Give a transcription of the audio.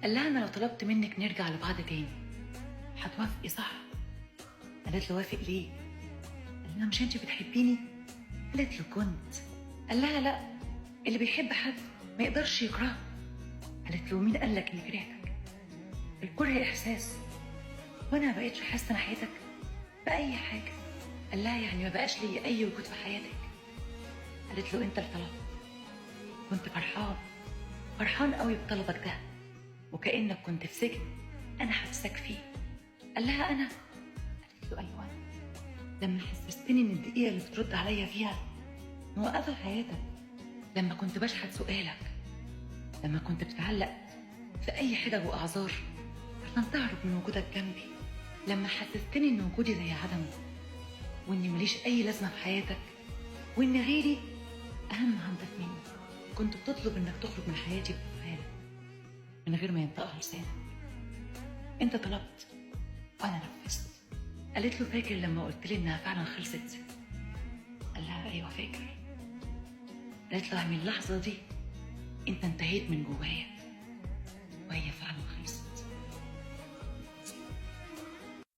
قال لها: انا لو طلبت منك نرجع لبعض تاني هتوافقي صح؟ قالت له: وافق ليه؟ قال لها: مش انت بتحبيني؟ قالت له: كنت. قال لها: لا، اللي بيحب حد ما يقدرش يكرهه. قالت له: مين قال لك اني كرهتك؟ الكره احساس، وانا ما بقتش حاسه ناحيتك باي حاجه. قال لها: يعني ما بقاش لي اي وجود في حياتك؟ قالت له: انت اللي طلبت. كنت فرحان قوي بطلبك ده، وكانك كنت في سجن انا حبسك فيه. قال لها: انا؟ قالت له: ايوه، لما حسستني ان الدقيقه اللي بترد عليا فيها موقفه حياتك، لما كنت بشحت سؤالك، لما كنت بتعلق في اي حجج واعذار عشان تهرب من وجودك جنبي، لما حسستني ان وجودي زي عدمه، واني ماليش اي لازمه في حياتك، وان غيري اهم عندك مني. كنت بتطلب انك تخرج من حياتي بافعالك من غير ما ينطقها لسانك. انت طلبت وانا نفذت. قالت له: فاكر لما قلت لي انها فعلا خلصت؟ قال لها: ايوه فاكر. قالت له: من اللحظه دي انت انتهيت من جوايا.